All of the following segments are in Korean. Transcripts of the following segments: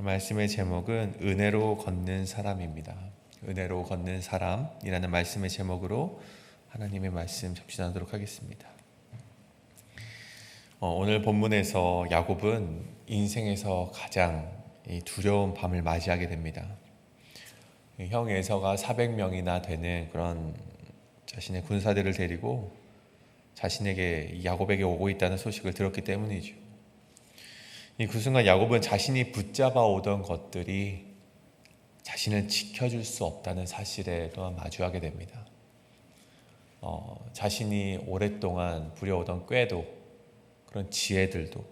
말씀의 제목은 은혜로 걷는 사람입니다. 은혜로 걷는 사람이라는 말씀의 제목으로 하나님의 말씀 접신하도록 하겠습니다. 오늘 본문에서 야곱은 인생에서 가장 두려운 밤을 맞이하게 됩니다. 형 에서가 400명이나 되는 그런 자신의 군사들을 데리고 자신에게 야곱에게 오고 있다는 소식을 들었기 때문이죠. 그 순간 야곱은 자신이 붙잡아 오던 것들이 자신을 지켜줄 수 없다는 사실에 또한 마주하게 됩니다. 자신이 오랫동안 부려오던 꾀도, 그런 지혜들도,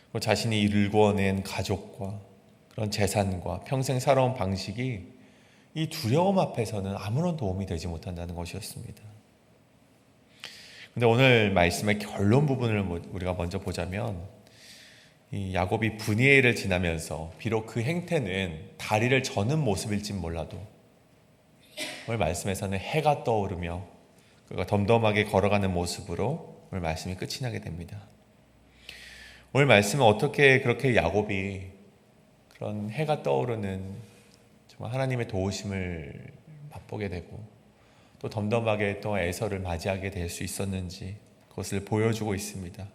그리고 자신이 일궈낸 가족과 그런 재산과 평생 살아온 방식이 이 두려움 앞에서는 아무런 도움이 되지 못한다는 것이었습니다. 근데 오늘 말씀의 결론 부분을 우리가 먼저 보자면, 이 야곱이 분이엘을 지나면서 비록 그 행태는 다리를 저는 모습일진 몰라도 오늘 말씀에서는 해가 떠오르며 그가 덤덤하게 걸어가는 모습으로 오늘 말씀이 끝이 나게 됩니다. 오늘 말씀은 어떻게 그렇게 야곱이 그런 해가 떠오르는 정말 하나님의 도우심을 맛보게 되고 또 덤덤하게 또 에서를 맞이하게 될 수 있었는지 그것을 보여주고 있습니다.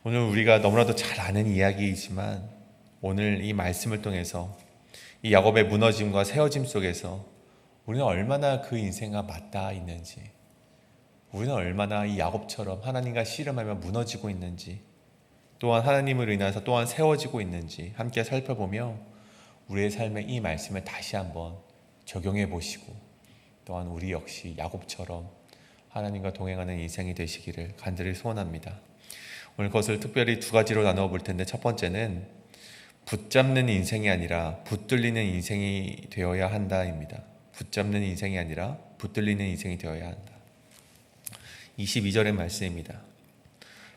오늘 우리가 너무나도 잘 아는 이야기이지만 오늘 이 말씀을 통해서 이 야곱의 무너짐과 세워짐 속에서 우리는 얼마나 그 인생과 맞닿아 있는지, 우리는 얼마나 이 야곱처럼 하나님과 씨름하며 무너지고 있는지, 또한 하나님을 인해서 또한 세워지고 있는지 함께 살펴보며 우리의 삶에 이 말씀을 다시 한번 적용해 보시고 또한 우리 역시 야곱처럼 하나님과 동행하는 인생이 되시기를 간절히 소원합니다. 오늘 그것을 특별히 두 가지로 나누어 볼 텐데, 첫 번째는 붙잡는 인생이 아니라 붙들리는 인생이 되어야 한다입니다. 붙잡는 인생이 아니라 붙들리는 인생이 되어야 한다. 22절의 말씀입니다.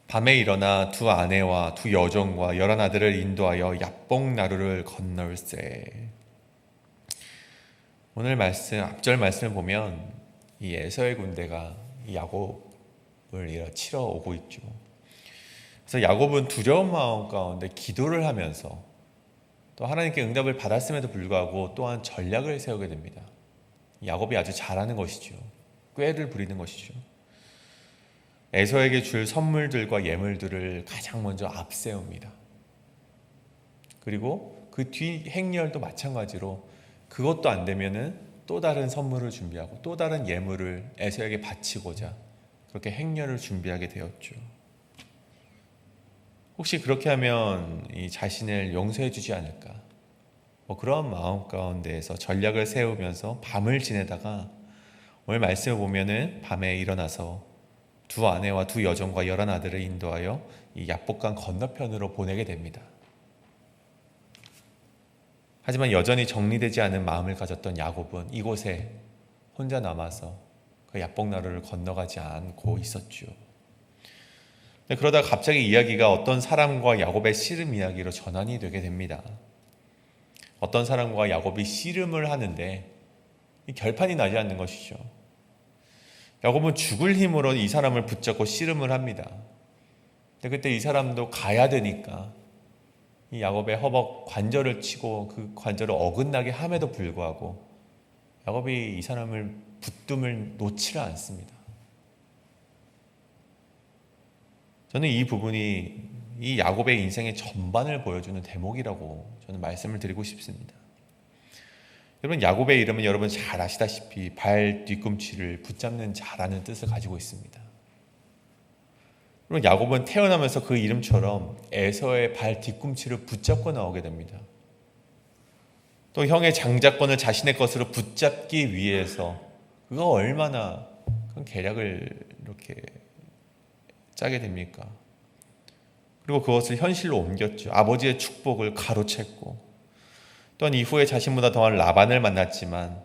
밤에 일어나 두 아내와 두 여종과 11아들을 인도하여 야복 나루를 건널세. 오늘 말씀, 앞절 말씀을 보면 이 에서의 군대가 이 야곱을 치러 오고 있죠. 그래서 야곱은 두려운 마음 가운데 기도를 하면서 또 하나님께 응답을 받았음에도 불구하고 또한 전략을 세우게 됩니다. 야곱이 아주 잘하는 것이죠. 꾀를 부리는 것이죠. 에서에게 줄 선물들과 예물들을 가장 먼저 앞세웁니다. 그리고 그 뒤 행렬도 마찬가지로 그것도 안 되면은 또 다른 선물을 준비하고 또 다른 예물을 에서에게 바치고자 그렇게 행렬을 준비하게 되었죠. 혹시 그렇게 하면 이 자신을 용서해 주지 않을까? 그런 마음 가운데에서 전략을 세우면서 밤을 지내다가 오늘 말씀을 보면은 밤에 일어나서 두 아내와 두 여종과 11아들을 인도하여 이 야복강 건너편으로 보내게 됩니다. 하지만 여전히 정리되지 않은 마음을 가졌던 야곱은 이곳에 혼자 남아서 그 야복나루를 건너가지 않고 있었죠. 그러다 갑자기 이야기가 어떤 사람과 야곱의 씨름 이야기로 전환이 되게 됩니다. 어떤 사람과 야곱이 씨름을 하는데 결판이 나지 않는 것이죠. 야곱은 죽을 힘으로 이 사람을 붙잡고 씨름을 합니다. 근데 그때 이 사람도 가야 되니까 이 야곱의 허벅 관절을 치고 그 관절을 어긋나게 함에도 불구하고 야곱이 이 사람을 붙듦을 놓지를 않습니다. 저는 이 부분이 이 야곱의 인생의 전반을 보여주는 대목이라고 저는 말씀을 드리고 싶습니다. 여러분, 야곱의 이름은 여러분 잘 아시다시피 발 뒤꿈치를 붙잡는 자라는 뜻을 가지고 있습니다. 여러분, 야곱은 태어나면서 그 이름처럼 에서의 발 뒤꿈치를 붙잡고 나오게 됩니다. 또 형의 장자권을 자신의 것으로 붙잡기 위해서 그가 얼마나 큰 계략을 이렇게 짜게 됩니까? 그리고 그것을 현실로 옮겼죠. 아버지의 축복을 가로챘고 또한 이후에 자신보다 더한 라반을 만났지만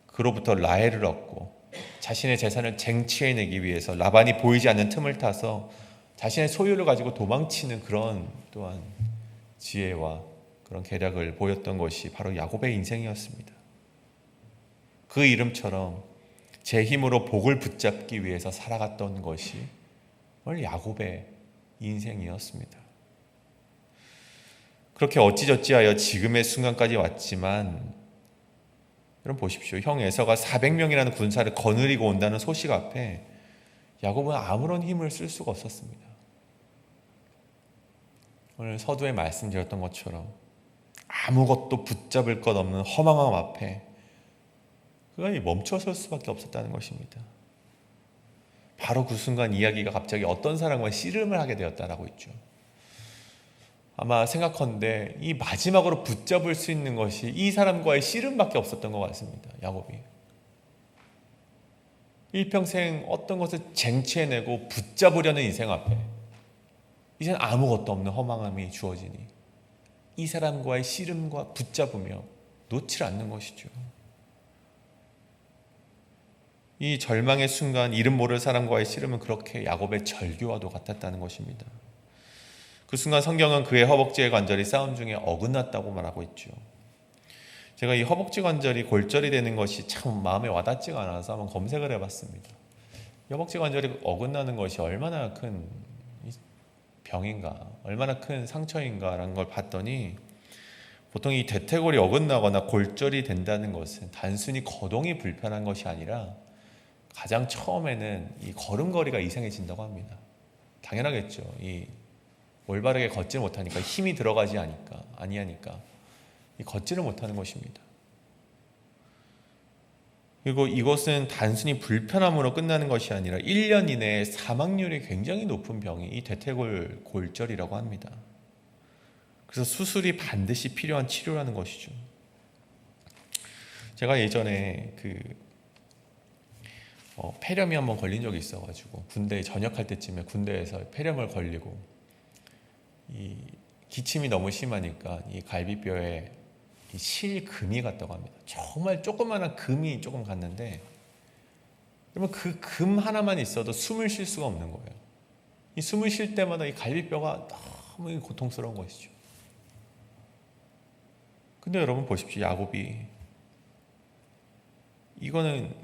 그로부터 라헬을 얻고 자신의 재산을 쟁취해내기 위해서 라반이 보이지 않는 틈을 타서 자신의 소유를 가지고 도망치는 그런 또한 지혜와 그런 계략을 보였던 것이 바로 야곱의 인생이었습니다. 그 이름처럼 제 힘으로 복을 붙잡기 위해서 살아갔던 것이 오늘 야곱의 인생이었습니다. 그렇게 어찌저찌하여 지금의 순간까지 왔지만 여러분 보십시오. 형 에서가 400명이라는 군사를 거느리고 온다는 소식 앞에 야곱은 아무런 힘을 쓸 수가 없었습니다. 오늘 서두에 말씀드렸던 것처럼 아무것도 붙잡을 것 없는 허망함 앞에 그가 멈춰설 수밖에 없었다는 것입니다. 바로 그 순간 이야기가 갑자기 어떤 사람과 씨름을 하게 되었다라고 있죠. 아마 생각컨대 이 마지막으로 붙잡을 수 있는 것이 이 사람과의 씨름밖에 없었던 것 같습니다. 야곱이 일평생 어떤 것을 쟁취해내고 붙잡으려는 인생 앞에 이젠 아무것도 없는 허망함이 주어지니 이 사람과의 씨름과 붙잡으며 놓지 않는 것이죠. 이 절망의 순간 이름 모를 사람과의 씨름은 그렇게 야곱의 절규와도 같았다는 것입니다. 그 순간 성경은 그의 허벅지의 관절이 싸움 중에 어긋났다고 말하고 있죠. 제가 이 허벅지 관절이 골절이 되는 것이 참 마음에 와닿지가 않아서 한번 검색을 해봤습니다. 허벅지 관절이 어긋나는 것이 얼마나 큰 병인가, 얼마나 큰 상처인가라는 걸 봤더니 보통 이 대퇴골이 어긋나거나 골절이 된다는 것은 단순히 거동이 불편한 것이 아니라 가장 처음에는 이 걸음걸이가 이상해진다고 합니다. 당연하겠죠. 이 올바르게 걷지 못하니까 힘이 들어가지 아니하니까 이 걷지를 못하는 것입니다. 그리고 이것은 단순히 불편함으로 끝나는 것이 아니라 1년 이내에 사망률이 굉장히 높은 병이 이 대퇴골 골절이라고 합니다. 그래서 수술이 반드시 필요한 치료라는 것이죠. 제가 예전에 폐렴이 한번 걸린 적이 있어가지고 군대에 전역할 때쯤에 군대에서 폐렴을 걸리고 이 기침이 너무 심하니까 이 갈비뼈에 이 실금이 갔다고 합니다. 정말 조그마한 금이 조금 갔는데 그러면 그 금 하나만 있어도 숨을 쉴 수가 없는 거예요. 이 숨을 쉴 때마다 이 갈비뼈가 너무 고통스러운 것이죠. 근데 여러분 보십시오. 야곱이 이거는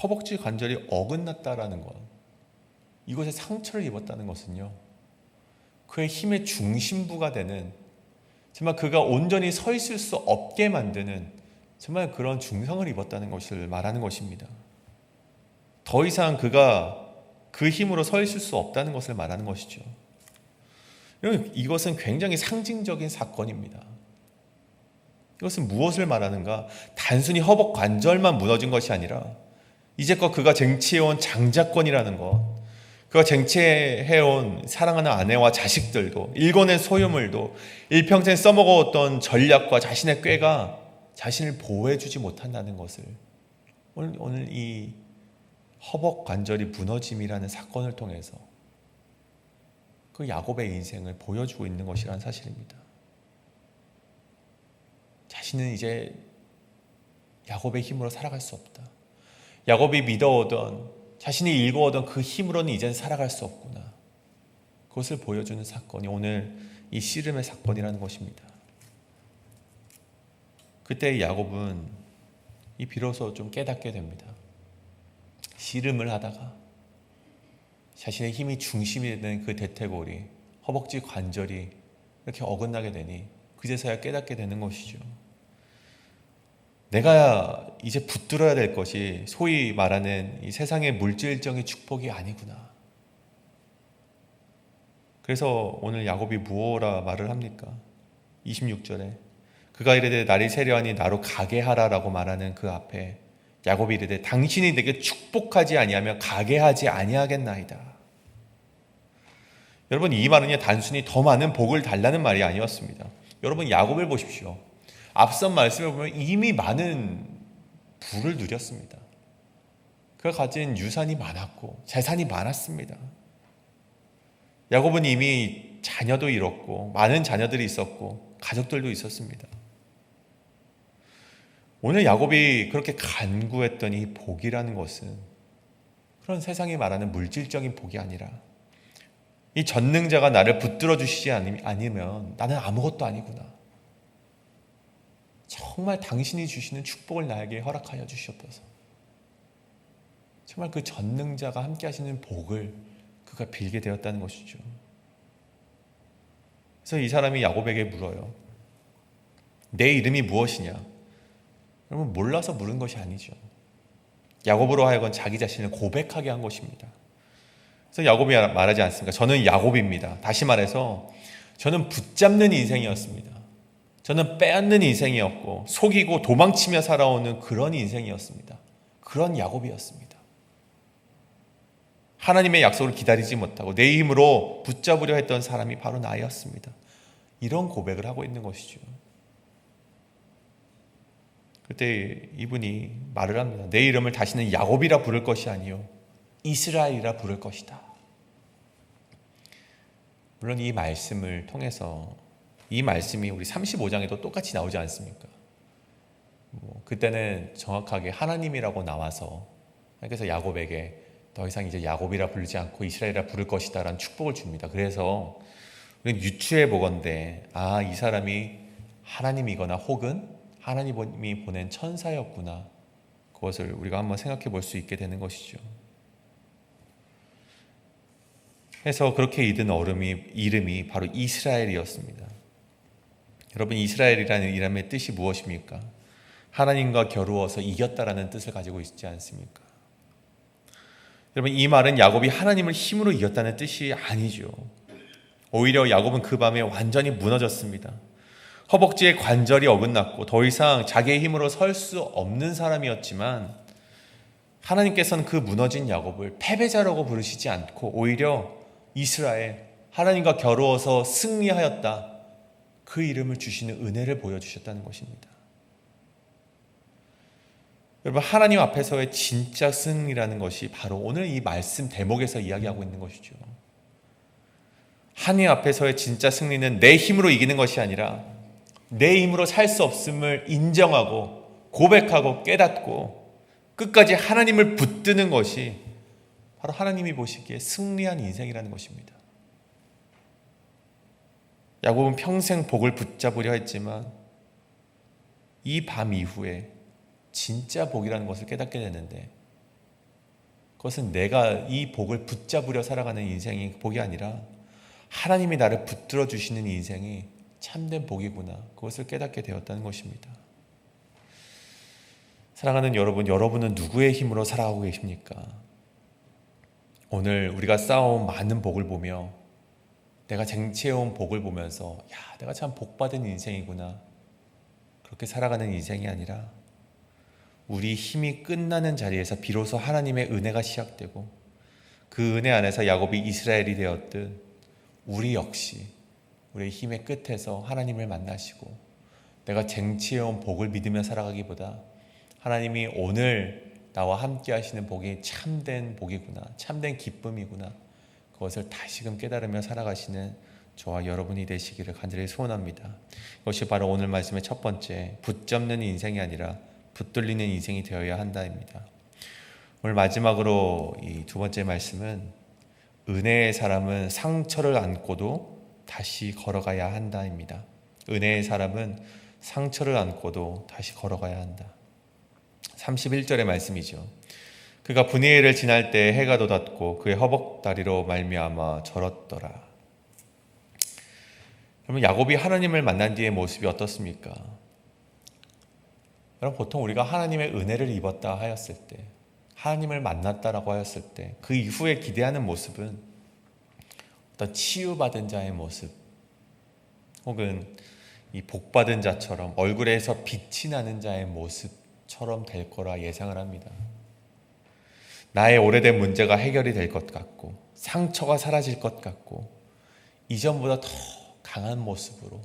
허벅지 관절이 어긋났다라는 것, 이것에 상처를 입었다는 것은요, 그의 힘의 중심부가 되는, 정말 그가 온전히 서 있을 수 없게 만드는 정말 그런 중상을 입었다는 것을 말하는 것입니다. 더 이상 그가 그 힘으로 서 있을 수 없다는 것을 말하는 것이죠. 이것은 굉장히 상징적인 사건입니다. 이것은 무엇을 말하는가? 단순히 허벅 관절만 무너진 것이 아니라 이제껏 그가 쟁취해온 장자권이라는 것, 그가 쟁취해온 사랑하는 아내와 자식들도, 일궈낸 소유물도, 일평생 써먹어왔던 전략과 자신의 꾀가 자신을 보호해주지 못한다는 것을 오늘 이 허벅 관절이 무너짐이라는 사건을 통해서 그 야곱의 인생을 보여주고 있는 것이라는 사실입니다. 자신은 이제 야곱의 힘으로 살아갈 수 없다. 야곱이 믿어오던, 자신이 일궈오던 그 힘으로는 이젠 살아갈 수 없구나. 그것을 보여주는 사건이 오늘 이 씨름의 사건이라는 것입니다. 그때 야곱은 비로소 좀 깨닫게 됩니다. 씨름을 하다가 자신의 힘이 중심이 되는 그 대퇴골이, 허벅지 관절이 이렇게 어긋나게 되니 그제서야 깨닫게 되는 것이죠. 내가 이제 붙들어야 될 것이 소위 말하는 이 세상의 물질적인 축복이 아니구나. 그래서 오늘 야곱이 무엇라 말을 합니까? 26절에 그가 이르되 날이 세려하니 나로 가게 하라라고 말하는 그 앞에 야곱이 이르되 당신이 내게 축복하지 아니하며 가게 하지 아니하겠나이다. 여러분, 이 말은 단순히 더 많은 복을 달라는 말이 아니었습니다. 여러분, 야곱을 보십시오. 앞선 말씀을 보면 이미 많은 부를 누렸습니다. 그가 가진 유산이 많았고 재산이 많았습니다. 야곱은 이미 자녀도 잃었고 많은 자녀들이 있었고 가족들도 있었습니다. 오늘 야곱이 그렇게 간구했던 이 복이라는 것은 그런 세상이 말하는 물질적인 복이 아니라 이 전능자가 나를 붙들어 주시지 않으면 나는 아무것도 아니구나. 정말 당신이 주시는 축복을 나에게 허락하여 주시옵소서. 정말 그 전능자가 함께 하시는 복을 그가 빌게 되었다는 것이죠. 그래서 이 사람이 야곱에게 물어요. 내 이름이 무엇이냐? 여러분, 몰라서 물은 것이 아니죠. 야곱으로 하여금 자기 자신을 고백하게 한 것입니다. 그래서 야곱이 말하지 않습니까? 저는 야곱입니다. 다시 말해서 저는 붙잡는 인생이었습니다. 저는 빼앗는 인생이었고 속이고 도망치며 살아오는 그런 인생이었습니다. 그런 야곱이었습니다. 하나님의 약속을 기다리지 못하고 내 힘으로 붙잡으려 했던 사람이 바로 나였습니다. 이런 고백을 하고 있는 것이죠. 그때 이분이 말을 합니다. 내 이름을 다시는 야곱이라 부를 것이 아니요 이스라엘이라 부를 것이다. 물론 이 말씀을 통해서 이 말씀이 우리 35장에도 똑같이 나오지 않습니까? 그때는 정확하게 하나님이라고 나와서 그래서 야곱에게 더 이상 이제 야곱이라 부르지 않고 이스라엘이라 부를 것이다 라는 축복을 줍니다. 그래서 우리는 유추해 보건대 이 사람이 하나님이거나 혹은 하나님이 보낸 천사였구나, 그것을 우리가 한번 생각해 볼 수 있게 되는 것이죠. 해서 그렇게 이든 이름이 바로 이스라엘이었습니다. 여러분, 이스라엘이라는 이름의 뜻이 무엇입니까? 하나님과 겨루어서 이겼다라는 뜻을 가지고 있지 않습니까? 여러분, 이 말은 야곱이 하나님을 힘으로 이겼다는 뜻이 아니죠. 오히려 야곱은 그 밤에 완전히 무너졌습니다. 허벅지에 관절이 어긋났고 더 이상 자기의 힘으로 설 수 없는 사람이었지만 하나님께서는 그 무너진 야곱을 패배자라고 부르시지 않고 오히려 이스라엘, 하나님과 겨루어서 승리하였다, 그 이름을 주시는 은혜를 보여주셨다는 것입니다. 여러분, 하나님 앞에서의 진짜 승리라는 것이 바로 오늘 이 말씀 대목에서 이야기하고 있는 것이죠. 하나님 앞에서의 진짜 승리는 내 힘으로 이기는 것이 아니라 내 힘으로 살 수 없음을 인정하고 고백하고 깨닫고 끝까지 하나님을 붙드는 것이 바로 하나님이 보시기에 승리한 인생이라는 것입니다. 야곱은 평생 복을 붙잡으려 했지만 이 밤 이후에 진짜 복이라는 것을 깨닫게 되는데, 그것은 내가 이 복을 붙잡으려 살아가는 인생이 복이 아니라 하나님이 나를 붙들어 주시는 인생이 참된 복이구나, 그것을 깨닫게 되었다는 것입니다. 사랑하는 여러분, 여러분은 누구의 힘으로 살아가고 계십니까? 오늘 우리가 쌓아온 많은 복을 보며 내가 쟁취해온 복을 보면서 내가 참 복받은 인생이구나, 그렇게 살아가는 인생이 아니라 우리 힘이 끝나는 자리에서 비로소 하나님의 은혜가 시작되고 그 은혜 안에서 야곱이 이스라엘이 되었듯 우리 역시 우리의 힘의 끝에서 하나님을 만나시고 내가 쟁취해온 복을 믿으며 살아가기보다 하나님이 오늘 나와 함께 하시는 복이 참된 복이구나, 참된 기쁨이구나, 그것을 다시금 깨달으며 살아가시는 저와 여러분이 되시기를 간절히 소원합니다. 이것이 바로 오늘 말씀의 첫 번째, 붙잡는 인생이 아니라 붙들리는 인생이 되어야 한다입니다. 오늘 마지막으로 이 두 번째 말씀은 은혜의 사람은 상처를 안고도 다시 걸어가야 한다입니다. 은혜의 사람은 상처를 안고도 다시 걸어가야 한다. 31절의 말씀이죠. 그가 분이엘을 지날 때 해가 돋았고 그의 허벅다리로 말미암아 절었더라. 그러면 야곱이 하나님을 만난 뒤의 모습이 어떻습니까? 여러분, 보통 우리가 하나님의 은혜를 입었다 하였을 때, 하나님을 만났다라고 하였을 때 그 이후에 기대하는 모습은 어떤 치유받은 자의 모습, 혹은 이 복받은 자처럼 얼굴에서 빛이 나는 자의 모습처럼 될 거라 예상을 합니다. 나의 오래된 문제가 해결이 될 것 같고 상처가 사라질 것 같고 이전보다 더 강한 모습으로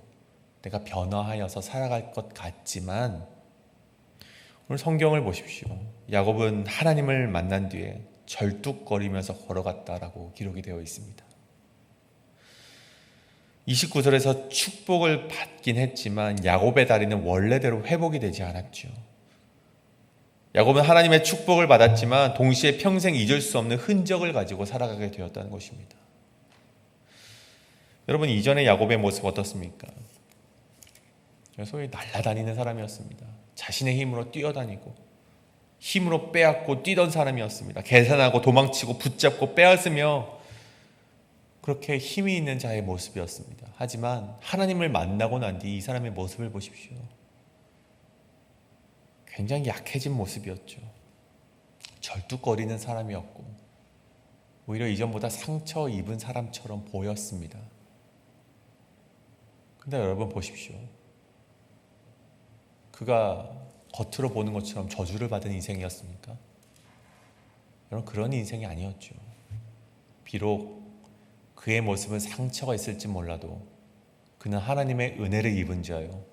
내가 변화하여서 살아갈 것 같지만, 오늘 성경을 보십시오. 야곱은 하나님을 만난 뒤에 절뚝거리면서 걸어갔다라고 기록이 되어 있습니다. 29절에서 축복을 받긴 했지만 야곱의 다리는 원래대로 회복이 되지 않았죠. 야곱은 하나님의 축복을 받았지만 동시에 평생 잊을 수 없는 흔적을 가지고 살아가게 되었다는 것입니다. 여러분, 이전의 야곱의 모습 어떻습니까? 소위 날아다니는 사람이었습니다. 자신의 힘으로 뛰어다니고 힘으로 빼앗고 뛰던 사람이었습니다. 계산하고 도망치고 붙잡고 빼앗으며 그렇게 힘이 있는 자의 모습이었습니다. 하지만 하나님을 만나고 난 뒤 이 사람의 모습을 보십시오. 굉장히 약해진 모습이었죠. 절뚝거리는 사람이었고 오히려 이전보다 상처 입은 사람처럼 보였습니다. 근데 여러분 보십시오. 그가 겉으로 보는 것처럼 저주를 받은 인생이었습니까? 여러분 그런 인생이 아니었죠. 비록 그의 모습은 상처가 있을지 몰라도 그는 하나님의 은혜를 입은 자요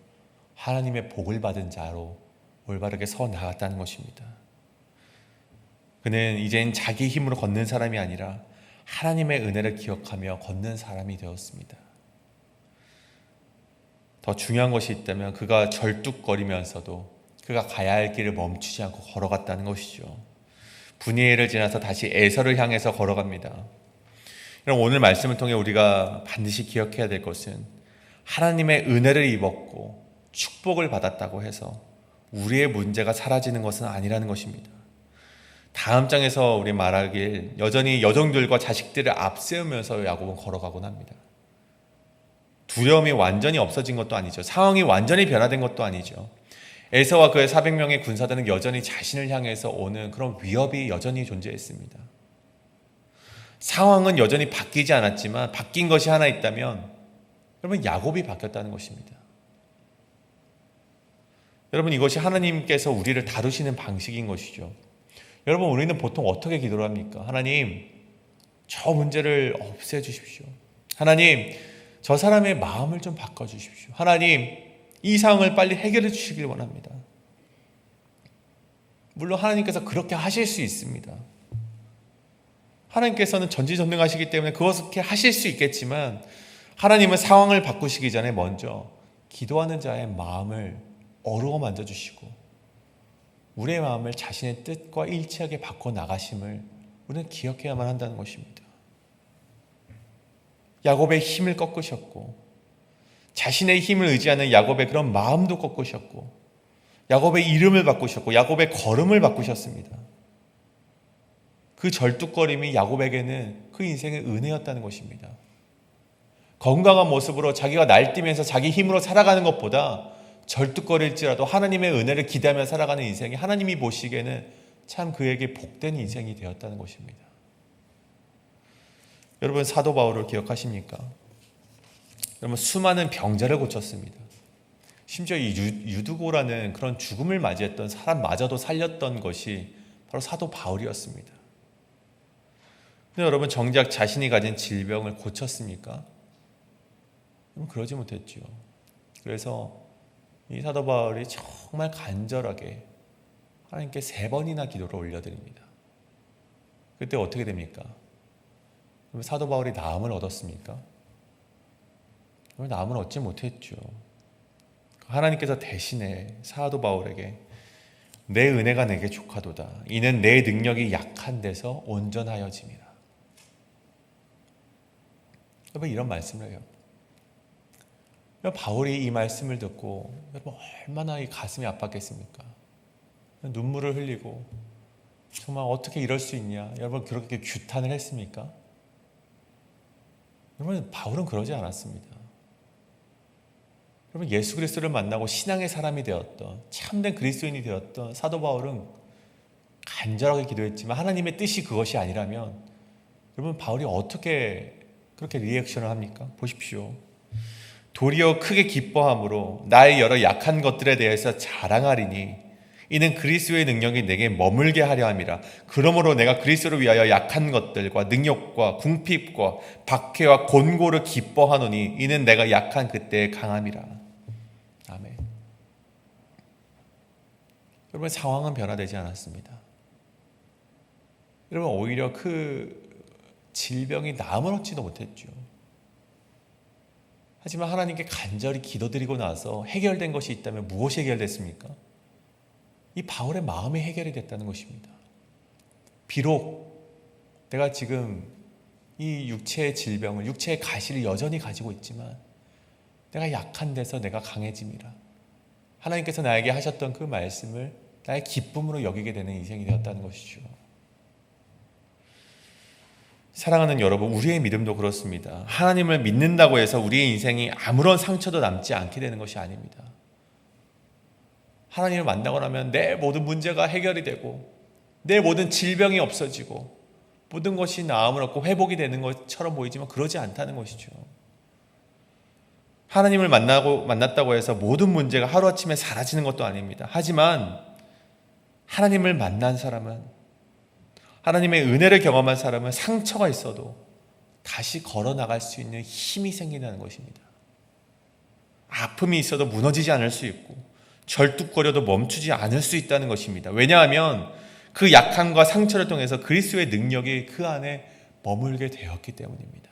하나님의 복을 받은 자로 올바르게 서 나갔다는 것입니다. 그는 이젠 자기 힘으로 걷는 사람이 아니라 하나님의 은혜를 기억하며 걷는 사람이 되었습니다. 더 중요한 것이 있다면 그가 절뚝거리면서도 그가 가야 할 길을 멈추지 않고 걸어갔다는 것이죠. 분이엘을 지나서 다시 에서를 향해서 걸어갑니다. 오늘 말씀을 통해 우리가 반드시 기억해야 될 것은 하나님의 은혜를 입었고 축복을 받았다고 해서 우리의 문제가 사라지는 것은 아니라는 것입니다. 다음 장에서 우리 말하길 여전히 여종들과 자식들을 앞세우면서 야곱은 걸어가곤 합니다. 두려움이 완전히 없어진 것도 아니죠. 상황이 완전히 변화된 것도 아니죠. 에서와 그의 400명의 군사들은 여전히 자신을 향해서 오는 그런 위협이 여전히 존재했습니다. 상황은 여전히 바뀌지 않았지만 바뀐 것이 하나 있다면 여러분 야곱이 바뀌었다는 것입니다. 여러분 이것이 하나님께서 우리를 다루시는 방식인 것이죠. 여러분 우리는 보통 어떻게 기도를 합니까? 하나님 저 문제를 없애주십시오. 하나님 저 사람의 마음을 좀 바꿔주십시오. 하나님 이 상황을 빨리 해결해 주시길 원합니다. 물론 하나님께서 그렇게 하실 수 있습니다. 하나님께서는 전지전능하시기 때문에 그것을 하실 수 있겠지만 하나님은 상황을 바꾸시기 전에 먼저 기도하는 자의 마음을 어루어 만져주시고 우리의 마음을 자신의 뜻과 일치하게 바꿔 나가심을 우리는 기억해야만 한다는 것입니다. 야곱의 힘을 꺾으셨고 자신의 힘을 의지하는 야곱의 그런 마음도 꺾으셨고 야곱의 이름을 바꾸셨고 야곱의 걸음을 바꾸셨습니다. 그 절뚝거림이 야곱에게는 그 인생의 은혜였다는 것입니다. 건강한 모습으로 자기가 날뛰면서 자기 힘으로 살아가는 것보다 절뚝거릴지라도 하나님의 은혜를 기대하며 살아가는 인생이 하나님이 보시기에는 참 그에게 복된 인생이 되었다는 것입니다. 여러분 사도 바울을 기억하십니까? 여러분 수많은 병자를 고쳤습니다. 심지어 이 유두고라는 그런 죽음을 맞이했던 사람마저도 살렸던 것이 바로 사도 바울이었습니다. 근데 여러분 정작 자신이 가진 질병을 고쳤습니까? 그러지 못했죠. 그래서 이 사도 바울이 정말 간절하게 하나님께 3번이나 기도를 올려드립니다. 그때 어떻게 됩니까? 사도 바울이 나음을 얻었습니까? 나음을 얻지 못했죠. 하나님께서 대신에 사도 바울에게 내 은혜가 내게 족하도다. 이는 내 능력이 약한 데서 온전하여짐이라. 여러분 이런 말씀을 해요. 바울이 이 말씀을 듣고 여러분 얼마나 이 가슴이 아팠겠습니까? 눈물을 흘리고 정말 어떻게 이럴 수 있냐? 여러분 그렇게 규탄을 했습니까? 여러분 바울은 그러지 않았습니다. 여러분 예수 그리스도를 만나고 신앙의 사람이 되었던 참된 그리스도인이 되었던 사도 바울은 간절하게 기도했지만 하나님의 뜻이 그것이 아니라면 여러분 바울이 어떻게 그렇게 리액션을 합니까? 보십시오. 도리어 크게 기뻐함으로 나의 여러 약한 것들에 대해서 자랑하리니 이는 그리스도의 능력이 내게 머물게 하려 함이라. 그러므로 내가 그리스도를 위하여 약한 것들과 능력과 궁핍과 박해와 곤고를 기뻐하노니 이는 내가 약한 그때의 강함이라. 아멘. 여러분 상황은 변화되지 않았습니다. 여러분 오히려 그 질병이 나음을 얻지도 못했죠. 하지만 하나님께 간절히 기도드리고 나서 해결된 것이 있다면 무엇이 해결됐습니까? 이 바울의 마음이 해결이 됐다는 것입니다. 비록 내가 지금 이 육체의 질병을, 육체의 가시를 여전히 가지고 있지만 내가 약한 데서 내가 강해짐이라. 하나님께서 나에게 하셨던 그 말씀을 나의 기쁨으로 여기게 되는 인생이 되었다는 것이죠. 사랑하는 여러분, 우리의 믿음도 그렇습니다. 하나님을 믿는다고 해서 우리의 인생이 아무런 상처도 남지 않게 되는 것이 아닙니다. 하나님을 만나고 나면 내 모든 문제가 해결이 되고 내 모든 질병이 없어지고 모든 것이 나음을 얻고 회복이 되는 것처럼 보이지만 그러지 않다는 것이죠. 하나님을 만났다고 해서 모든 문제가 하루아침에 사라지는 것도 아닙니다. 하지만 하나님을 만난 사람은, 하나님의 은혜를 경험한 사람은 상처가 있어도 다시 걸어나갈 수 있는 힘이 생긴다는 것입니다. 아픔이 있어도 무너지지 않을 수 있고 절뚝거려도 멈추지 않을 수 있다는 것입니다. 왜냐하면 그 약함과 상처를 통해서 그리스도의 능력이 그 안에 머물게 되었기 때문입니다.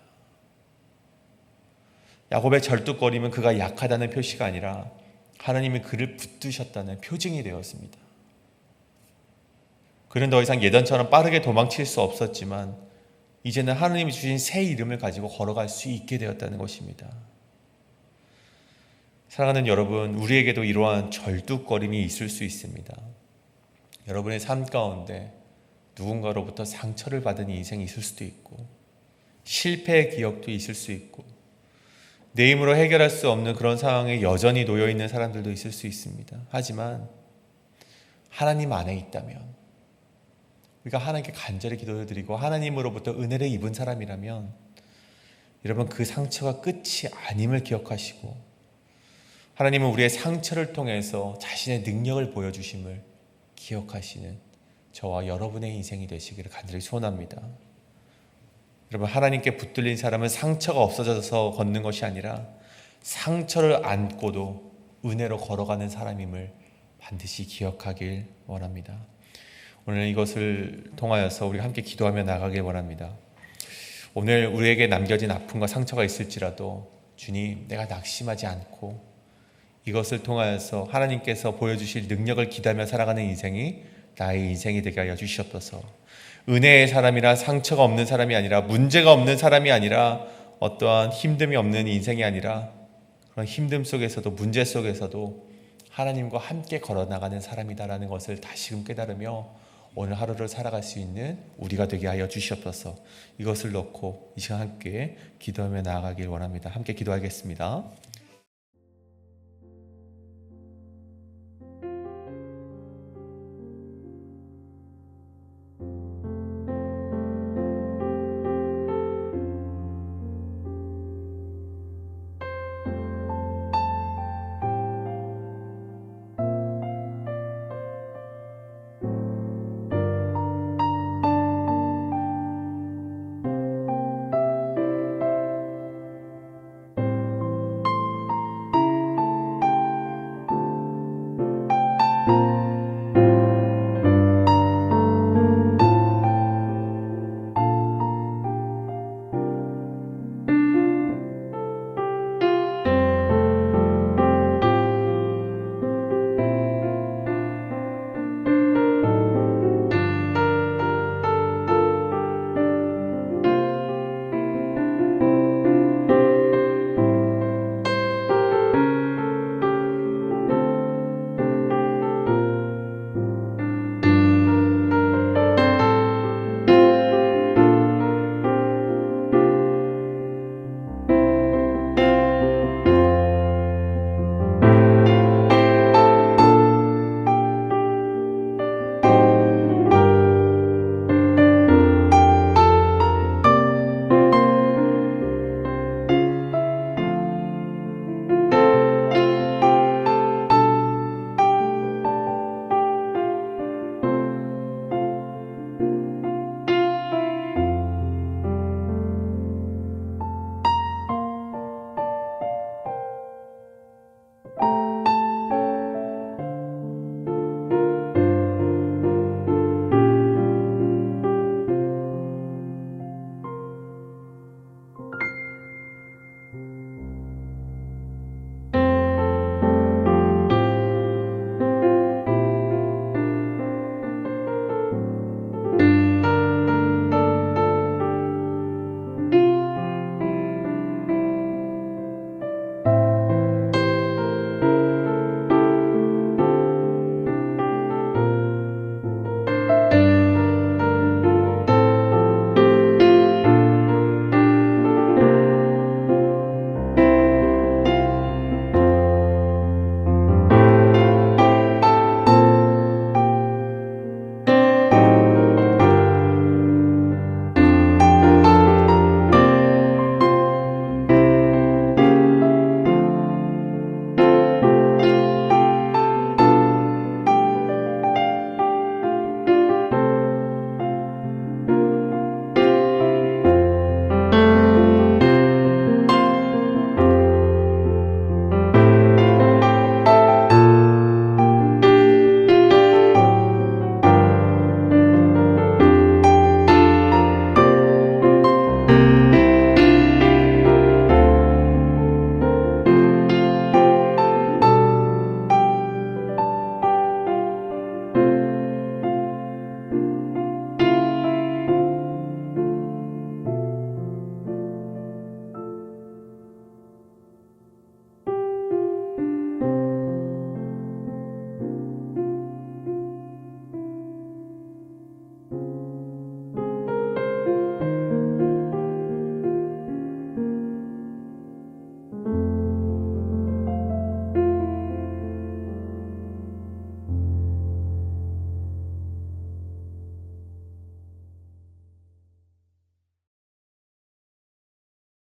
야곱의 절뚝거림은 그가 약하다는 표시가 아니라 하나님이 그를 붙드셨다는 표징이 되었습니다. 그는 더 이상 예전처럼 빠르게 도망칠 수 없었지만 이제는 하나님이 주신 새 이름을 가지고 걸어갈 수 있게 되었다는 것입니다. 사랑하는 여러분, 우리에게도 이러한 절뚝거림이 있을 수 있습니다. 여러분의 삶 가운데 누군가로부터 상처를 받은 인생이 있을 수도 있고 실패의 기억도 있을 수 있고 내 힘으로 해결할 수 없는 그런 상황에 여전히 놓여있는 사람들도 있을 수 있습니다. 하지만 하나님 안에 있다면, 우리가 하나님께 간절히 기도를 드리고 하나님으로부터 은혜를 입은 사람이라면 여러분, 그 상처가 끝이 아님을 기억하시고 하나님은 우리의 상처를 통해서 자신의 능력을 보여주심을 기억하시는 저와 여러분의 인생이 되시기를 간절히 소원합니다. 여러분, 하나님께 붙들린 사람은 상처가 없어져서 걷는 것이 아니라 상처를 안고도 은혜로 걸어가는 사람임을 반드시 기억하길 원합니다. 오늘 이것을 통하여서 우리 함께 기도하며 나가길 원합니다. 오늘 우리에게 남겨진 아픔과 상처가 있을지라도 주님, 내가 낙심하지 않고 이것을 통하여서 하나님께서 보여주실 능력을 기다며 살아가는 인생이 나의 인생이 되게 하여 주시옵소서. 은혜의 사람이라 상처가 없는 사람이 아니라 문제가 없는 사람이 아니라 어떠한 힘듦이 없는 인생이 아니라 그런 힘듦 속에서도 문제 속에서도 하나님과 함께 걸어나가는 사람이다라는 것을 다시금 깨달으며 오늘 하루를 살아갈 수 있는 우리가 되게 하여 주시옵소서. 이것을 놓고 이 시간 함께 기도하며 나아가길 원합니다. 함께 기도하겠습니다.